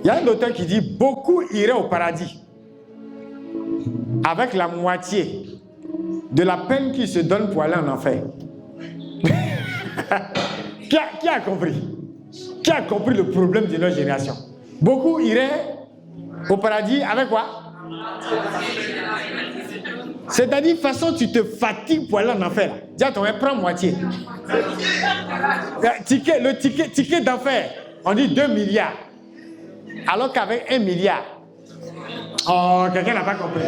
Il y a un auteur qui dit beaucoup iraient au paradis avec la moitié de la peine qu'ils se donnent pour aller en enfer. Qui a compris? Qui a compris le problème de notre génération? Beaucoup iraient au paradis avec quoi? C'est-à-dire, de toute façon, tu te fatigues pour aller en enfer. Dis à ton frère, prends moitié. Le ticket d'enfer, on dit 2 milliards. Alors qu'avec 1 milliard, oh, quelqu'un n'a pas compris.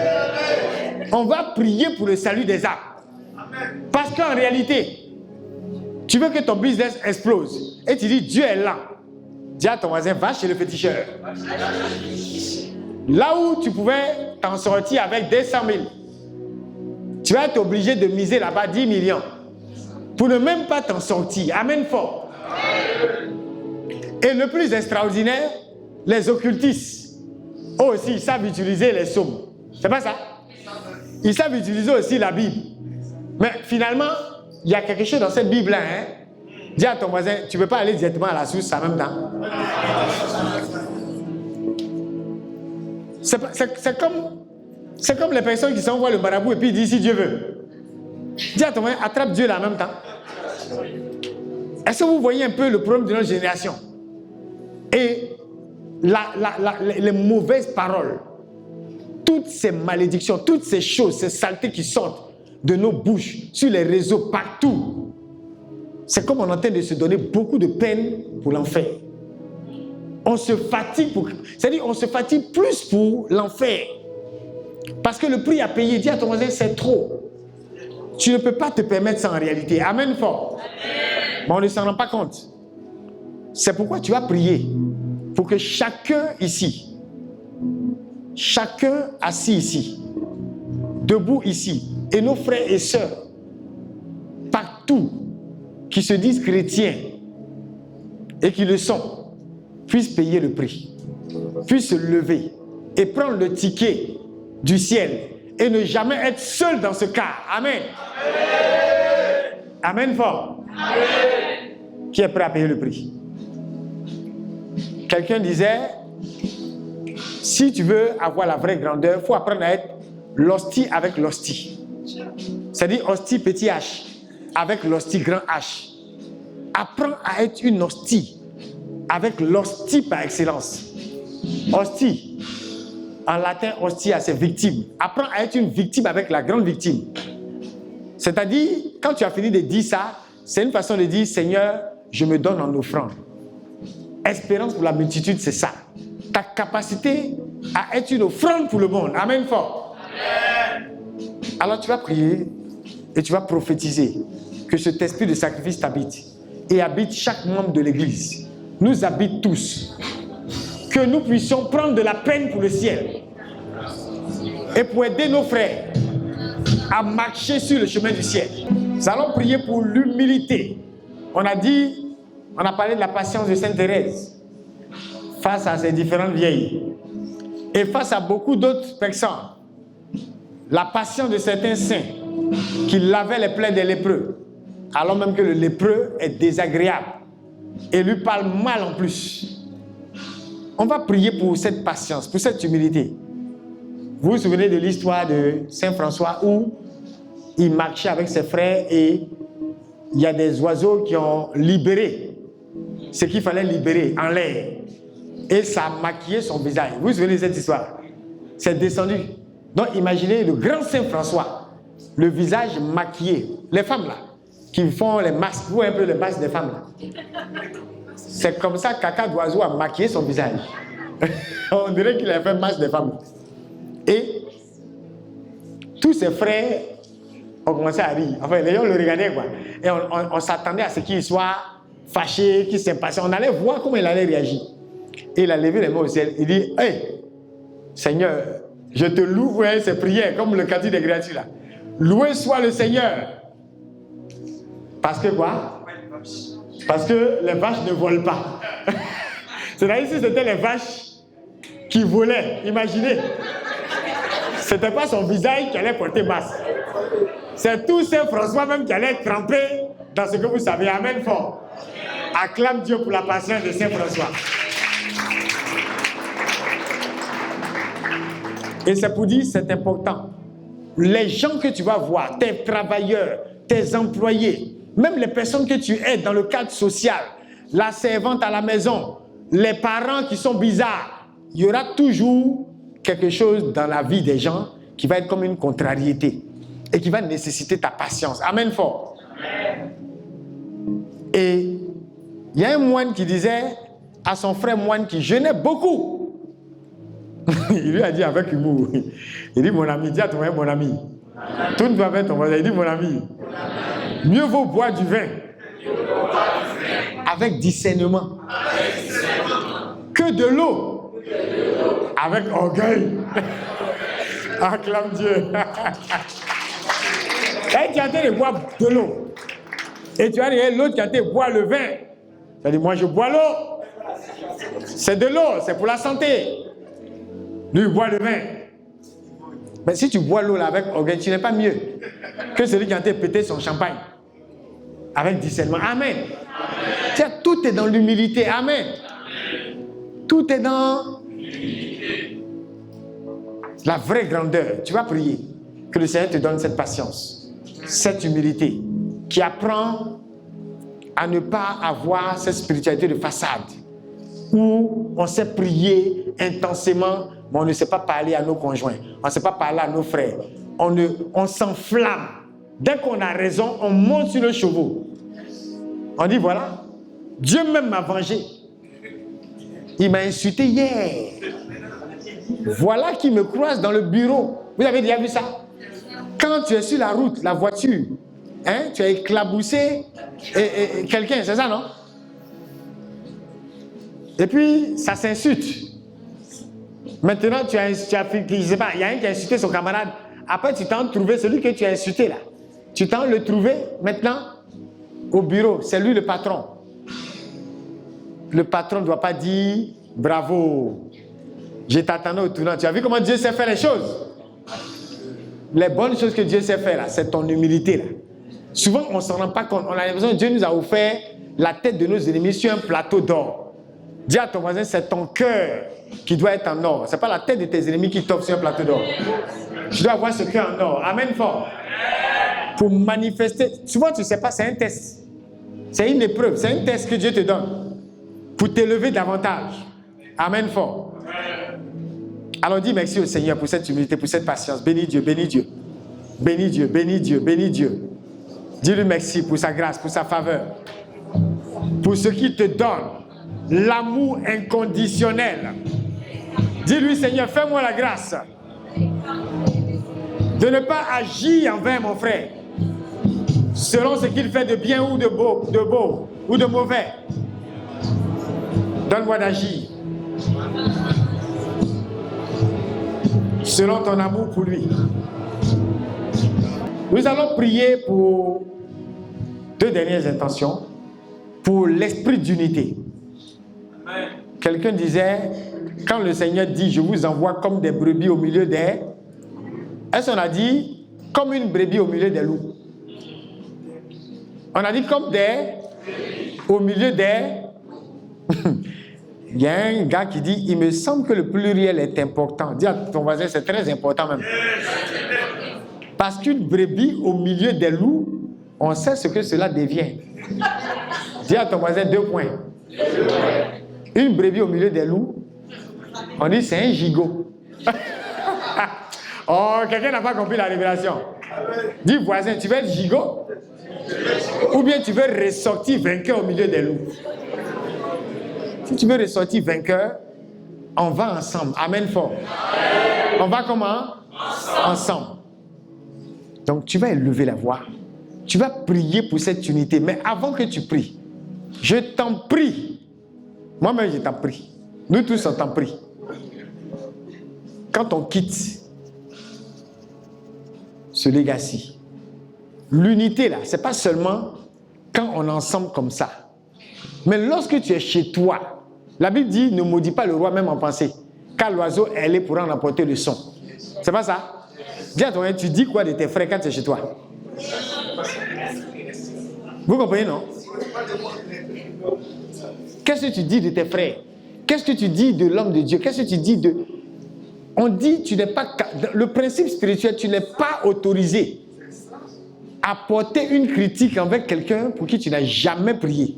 On va prier pour le salut des âmes. Parce qu'en réalité, tu veux que ton business explose. Et tu dis, Dieu est là. Dis à ton voisin, va chez le féticheur. Là où tu pouvais t'en sortir avec 200 000, tu vas être obligé de miser là-bas 10 millions. Pour ne même pas t'en sortir. Amen fort. Et le plus extraordinaire, les occultistes, eux aussi, ils savent utiliser les psaumes. C'est pas ça? Ils savent utiliser aussi la Bible. Mais finalement, il y a quelque chose dans cette Bible-là. Hein? Dis à ton voisin, tu ne peux pas aller directement à la source en même temps. C'est comme les personnes qui s'envoient le marabout et puis ils disent si Dieu veut. Dis à ton voisin, attrape Dieu là en même temps. Est-ce que vous voyez un peu le problème de notre génération? Et les mauvaises paroles, toutes ces malédictions, toutes ces choses, ces saletés qui sortent de nos bouches, sur les réseaux, partout. C'est comme on est en train de se donner beaucoup de peine pour l'enfer. On se fatigue pour... C'est-à-dire, on se fatigue plus pour l'enfer. Parce que le prix à payer, dis à ton voisin, c'est trop. Tu ne peux pas te permettre ça en réalité. Amen fort. Mais on ne s'en rend pas compte. C'est pourquoi tu vas prier pour que chacun ici, chacun assis ici, debout ici, et nos frères et sœurs, partout, qui se disent chrétiens et qui le sont, puissent payer le prix, puissent se lever et prendre le ticket du ciel et ne jamais être seul dans ce cas. Amen. Amen, Amen fort. Amen. Qui est prêt à payer le prix? Quelqu'un disait, si tu veux avoir la vraie grandeur, il faut apprendre à être l'hostie avec l'hostie. C'est-à-dire hostie petit H avec l'hostie grand H. Apprends à être une hostie avec l'hostie par excellence. Hostie, en latin, hostia, c'est victime. Apprends à être une victime avec la grande victime. C'est-à-dire, quand tu as fini de dire ça, c'est une façon de dire, Seigneur, je me donne en offrande. Espérance pour la multitude, c'est ça. Ta capacité à être une offrande pour le monde. Amen fort. Amen. Alors tu vas prier et tu vas prophétiser que cet esprit de sacrifice t'habite et habite chaque membre de l'église. Nous habite tous. Que nous puissions prendre de la peine pour le ciel et pour aider nos frères à marcher sur le chemin du ciel. Nous allons prier pour l'humilité. On a parlé de la patience de Sainte Thérèse face à ces différentes vieilles et face à beaucoup d'autres personnes. La patience de certains saints qui lavaient les plaies des lépreux, alors même que le lépreux est désagréable et lui parle mal en plus. On va prier pour cette patience, pour cette humilité. Vous vous souvenez de l'histoire de Saint François où il marchait avec ses frères et il y a des oiseaux qui ont libéré ce qu'il fallait libérer en l'air. Et ça a maquillé son visage. Vous vous souvenez de cette histoire? C'est descendu. Donc imaginez le grand Saint François, le visage maquillé. Les femmes là, qui font les masques, vous voyez un peu les masques des femmes là. C'est comme ça que caca d'oiseau a maquillé son visage. On dirait qu'il a fait masque des femmes. Et tous ses frères ont commencé à rire. Enfin, les gens le regardaient quoi. Et on s'attendait à ce qu'il soit fâché, qu'il s'impatiente. On allait voir comment il allait réagir. Et il a levé les mains au ciel. Il dit, hey, Seigneur, je te loue, ouais, ces prières, comme le cantique des créatures là. Loué soit le Seigneur. Parce que quoi? Parce que les vaches ne volent pas. C'est-à-dire si c'était les vaches qui volaient, imaginez. C'était pas son visage qui allait porter masque. C'est tout Saint François même qui allait tremper dans ce que vous savez. Amen fort. Acclame Dieu pour la patience de Saint François. Et c'est pour dire, c'est important. Les gens que tu vas voir, tes travailleurs, tes employés, même les personnes que tu aides dans le cadre social, la servante à la maison, les parents qui sont bizarres, il y aura toujours quelque chose dans la vie des gens qui va être comme une contrariété et qui va nécessiter ta patience. Amen fort. Amen. Et il y a un moine qui disait à son frère moine qui jeûnait beaucoup. Il lui a dit avec humour, il dit mon ami, dis à ton frère mon ami, tourne toi vers ton voisin, il dit mon ami, mieux vaut boire du vin avec discernement que de l'eau avec orgueil. Acclame Dieu. Et tu as été de boire de l'eau. Et tu as regardé l'autre qui a été boire le vin. Tu as dit, moi je bois l'eau. C'est de l'eau, c'est pour la santé. Lui, il boit le vin. Mais si tu bois l'eau là avec orgueil, tu n'es pas mieux que celui qui a été pété son champagne. Avec discernement. Amen. Tiens, tout est dans l'humilité. Amen. Tout est dans la vraie grandeur. Tu vas prier que le Seigneur te donne cette patience, cette humilité, qui apprend à ne pas avoir cette spiritualité de façade, où on sait prier intensément, mais on ne sait pas parler à nos conjoints, on ne sait pas parler à nos frères, on s'enflamme. Dès qu'on a raison, on monte sur le chevaux. On dit voilà, Dieu même m'a vengé. Il m'a insulté hier. Voilà qui me croise dans le bureau. Vous avez déjà vu ça? Quand tu es sur la route, la voiture, hein, tu as éclaboussé quelqu'un, c'est ça, non? Et puis, ça s'insulte. Maintenant, tu as je sais pas, il y a un qui a insulté son camarade. Après, tu t'en trouvé celui que tu as insulté là. Tu t'en le trouvé maintenant au bureau. C'est lui le patron. Le patron ne doit pas dire bravo. Je t'attendais au tournant. Tu as vu comment Dieu sait faire les choses? Les bonnes choses que Dieu sait faire là, c'est ton humilité là. Souvent, on ne s'en rend pas compte. On a l'impression que Dieu nous a offert la tête de nos ennemis sur un plateau d'or. Dis à ton voisin, c'est ton cœur qui doit être en or. Ce n'est pas la tête de tes ennemis qui t'offre sur un plateau d'or. Tu dois avoir ce cœur en or. Amen fort. Pour manifester. Souvent, tu ne sais pas, c'est un test. C'est une épreuve. C'est un test que Dieu te donne pour t'élever davantage. Amen fort. Alors dis merci au Seigneur pour cette humilité, pour cette patience. Bénis Dieu, bénis Dieu. Bénis Dieu, bénis Dieu, bénis Dieu. Dis-lui merci pour sa grâce, pour sa faveur. Pour ce qu'il te donne. L'amour inconditionnel. Dis-lui, Seigneur, fais-moi la grâce de ne pas agir envers mon frère selon ce qu'il fait de bien ou de beau ou de mauvais. Donne-moi d'agir selon ton amour pour lui. Nous allons prier pour deux dernières intentions, pour l'esprit d'unité. Quelqu'un disait, quand le Seigneur dit, je vous envoie comme des brebis au milieu des... Est-ce qu'on a dit, comme une brebis au milieu des loups? On a dit comme des... Au milieu des... Il y a un gars qui dit, il me semble que le pluriel est important. Dis à ton voisin, c'est très important même. Parce qu'une brebis au milieu des loups, on sait ce que cela devient. Dis à ton voisin 2 points. Une brebis au milieu des loups, on dit c'est un gigot. Oh, quelqu'un n'a pas compris la révélation. Dis voisin, tu veux être gigot? Ou bien tu veux ressortir vainqueur au milieu des loups? Si tu veux ressortir vainqueur, on va ensemble. Amen fort. On va comment? Ensemble. Donc tu vas élever la voix. Tu vas prier pour cette unité. Mais avant que tu pries, je t'en prie. Moi-même, je t'en prie. Nous tous, on t'en prie. Quand on quitte ce legacy, l'unité là, c'est pas seulement quand on est ensemble comme ça. Mais lorsque tu es chez toi, la Bible dit, ne maudis pas le roi même en pensée, car l'oiseau est pour en emporter le son. C'est pas ça? Dis à toi, tu dis quoi de tes frères quand tu es chez toi? Vous comprenez, non? Qu'est-ce que tu dis de tes frères? Qu'est-ce que tu dis de l'homme de Dieu? Qu'est-ce que tu dis de... On dit, le principe spirituel, tu n'es pas autorisé à porter une critique envers quelqu'un pour qui tu n'as jamais prié.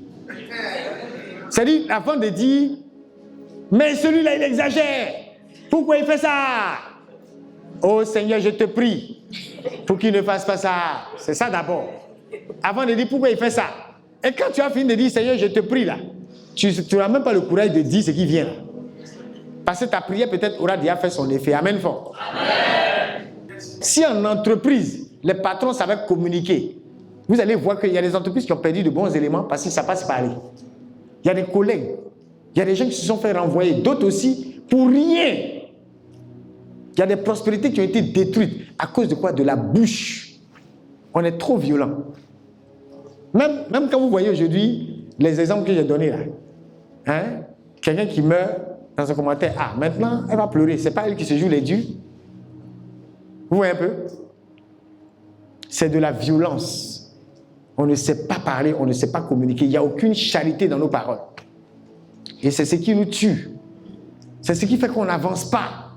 C'est-à-dire, avant de dire, mais celui-là, il exagère. Pourquoi il fait ça? Oh Seigneur, je te prie pour qu'il ne fasse pas ça. C'est ça d'abord. Avant de dire pourquoi il fait ça. Et quand tu as fini de dire, Seigneur, je te prie là, tu n'as même pas le courage de dire ce qui vient. Parce que ta prière peut-être aura déjà fait son effet. Amen fort. Amen. Si en entreprise, les patrons savaient communiquer, vous allez voir qu'il y a des entreprises qui ont perdu de bons éléments parce que ça passe par là. Il y a des collègues, il y a des gens qui se sont fait renvoyer, d'autres aussi pour rien. Il y a des prospérités qui ont été détruites à cause de quoi? De la bouche. On est trop violent. Même quand vous voyez aujourd'hui les exemples que j'ai donnés là, hein? Quelqu'un qui meurt dans un commentaire, ah maintenant elle va pleurer, c'est pas elle qui se joue les dieux. Vous voyez un peu? C'est de la violence. On ne sait pas parler, on ne sait pas communiquer. Il n'y a aucune charité dans nos paroles. Et c'est ce qui nous tue. C'est ce qui fait qu'on n'avance pas.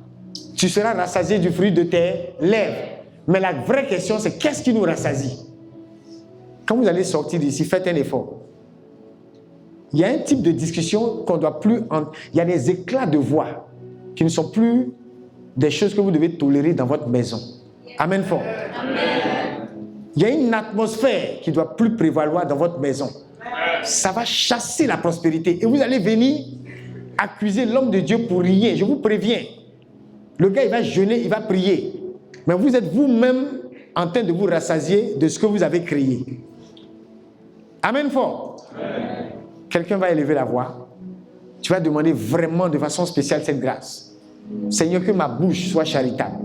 Tu seras rassasié du fruit de tes lèvres. Mais la vraie question, c'est qu'est-ce qui nous rassasie? Quand vous allez sortir d'ici, faites un effort. Il y a un type de discussion qu'on ne doit plus... Il y a des éclats de voix qui ne sont plus des choses que vous devez tolérer dans votre maison. Amen fort. Amen. Il y a une atmosphère qui ne doit plus prévaloir dans votre maison. Ça va chasser la prospérité. Et vous allez venir accuser l'homme de Dieu pour rien. Je vous préviens. Le gars, il va jeûner, il va prier. Mais vous êtes vous-même en train de vous rassasier de ce que vous avez créé. Amen fort. Amen. Quelqu'un va élever la voix. Tu vas demander vraiment de façon spéciale cette grâce. Seigneur, que ma bouche soit charitable.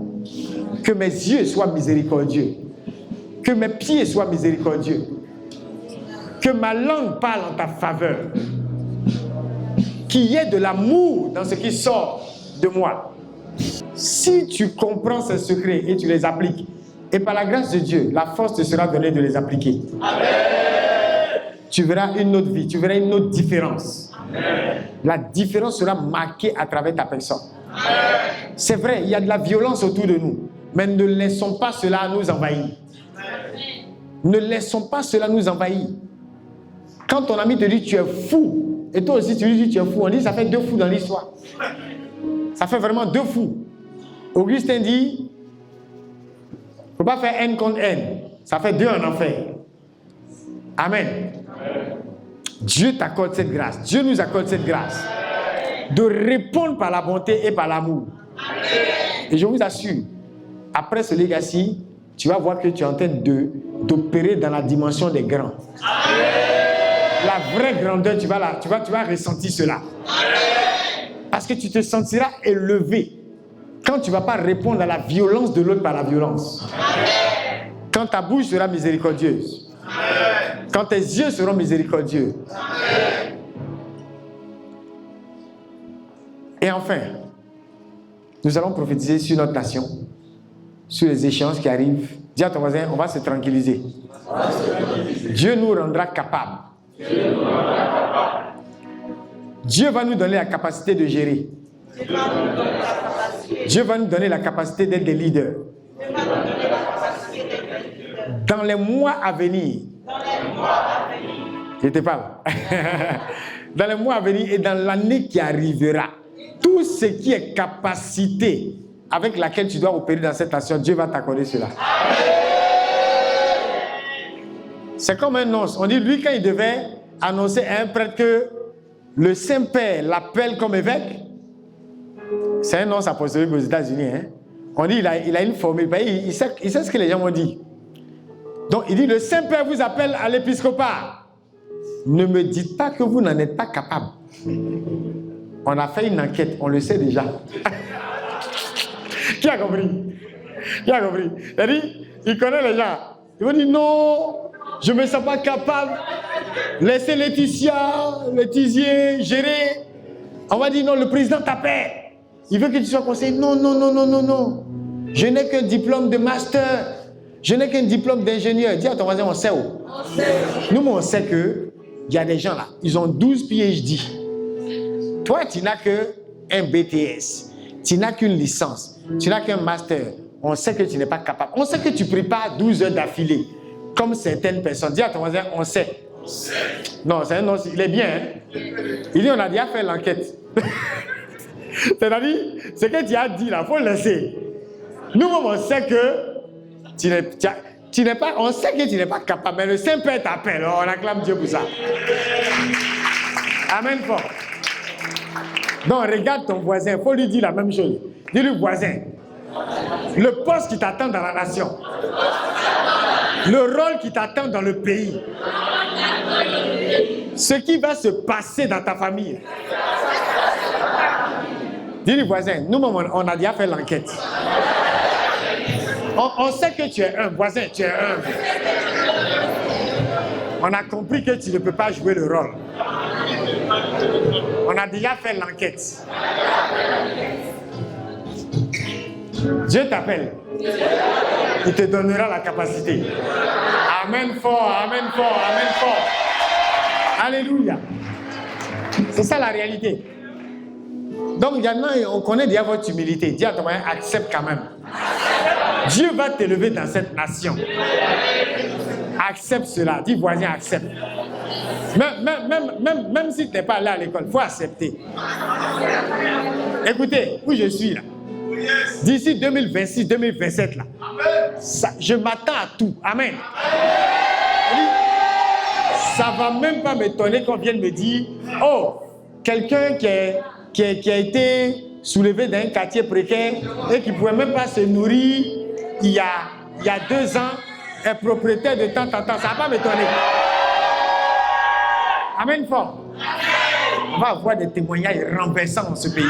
Que mes yeux soient miséricordieux. Que mes pieds soient miséricordieux. Que ma langue parle en ta faveur. Qu'il y ait de l'amour dans ce qui sort de moi. Si tu comprends ces secrets et tu les appliques, et par la grâce de Dieu, la force te sera donnée de les appliquer. Amen. Tu verras une autre vie, tu verras une autre différence. Amen. La différence sera marquée à travers ta personne. Amen. C'est vrai, il y a de la violence autour de nous, mais ne laissons pas cela nous envahir. Amen. Ne laissons pas cela nous envahir. Quand ton ami te dit tu es fou, et toi aussi tu lui dis tu es fou, on dit ça fait 2 fous dans l'histoire. Ça fait vraiment 2 fous. Augustin dit, il ne faut pas faire N contre N. Ça fait 2 en enfer. Amen. Amen. Dieu t'accorde cette grâce. Dieu nous accorde cette grâce. De répondre par la bonté et par l'amour. Et je vous assure, après ce legacy, tu vas voir que tu es en train d'opérer dans la dimension des grands. La vraie grandeur, tu vas ressentir cela. Parce que tu te sentiras élevé. Quand tu ne vas pas répondre à la violence de l'autre par la violence. Amen. Quand ta bouche sera miséricordieuse. Amen. Quand tes yeux seront miséricordieux. Amen. Et enfin, nous allons prophétiser sur notre nation, sur les échéances qui arrivent. Dis à ton voisin, on va se tranquilliser. Dieu nous rendra capables. Dieu va nous donner la capacité de gérer. Dieu va nous donner la capacité d'être des leaders. Dans les mois à venir, je te parle. Dans les mois à venir et dans l'année qui arrivera, tout ce qui est capacité avec laquelle tu dois opérer dans cette nation, Dieu va t'accorder cela. C'est comme un nonce. On dit, lui, quand il devait annoncer à un prêtre que le Saint-Père l'appelle comme évêque, c'est un nonce apostolique aux États-Unis. Hein? On dit, il a une formule. Il sait ce que les gens vont dire. Donc, il dit, le Saint-Père vous appelle à l'épiscopat. Ne me dites pas que vous n'en êtes pas capable. On a fait une enquête, on le sait déjà. Qui a compris? Qui a compris? C'est-à-dire, il connaît les gens. Il vont dire, non, je ne me sens pas capable. Laissez Laetizier gérer. On va dire, non, le président t'appelle. Il veut que tu sois conseiller. Non, non, non, non, non, non. Je n'ai qu'un diplôme de master. Je n'ai qu'un diplôme d'ingénieur. Dis à ton voisin, on sait où? Nous, on sait qu'il y a des gens là, ils ont 12 PhD. Toi, tu n'as qu'un BTS. tu n'as qu'une licence, tu n'as qu'un master, on sait que tu n'es pas capable. On sait que tu ne pries pas 12 heures d'affilée, comme certaines personnes. Dis à ton voisin, on sait. Non, c'est un non, il est bien. Hein? Il dit, on a déjà fait l'enquête. C'est-à-dire, ce que tu as dit là, il faut le laisser. Nous-mêmes, on sait que tu n'es pas, on sait que tu n'es pas capable, mais le Saint-Père t'appelle. On acclame Dieu pour ça. Amen fort. Donc, regarde ton voisin, il faut lui dire la même chose. Dis-lui, voisin, le poste qui t'attend dans la nation, le rôle qui t'attend dans le pays, ce qui va se passer dans ta famille. Dis-lui, voisin, nous-mêmes, on a déjà fait l'enquête. On sait que tu es un voisin, tu es un. On a compris que tu ne peux pas jouer le rôle. On a déjà fait l'enquête. Dieu t'appelle. Il te donnera la capacité. Amen fort, amen fort, amen fort. Alléluia. C'est ça la réalité. Donc, il y en a, on connaît déjà votre humilité. Dis à ton voisin, accepte quand même. Dieu va t'élever dans cette nation. Accepte cela. Dis, voisin, accepte. Même si tu n'es pas allé à l'école, il faut accepter. Écoutez, où je suis là. D'ici 2026, 2027 là. Ça, je m'attends à tout. Amen. Ça ne va même pas m'étonner qu'on vienne me dire, oh, quelqu'un qui a été soulevé dans un quartier précaire et qui ne pouvait même pas se nourrir il y a 2 ans, est propriétaire de temps en temps. Ça ne va pas m'étonner. Amen fort. On va avoir des témoignages renversants dans ce pays.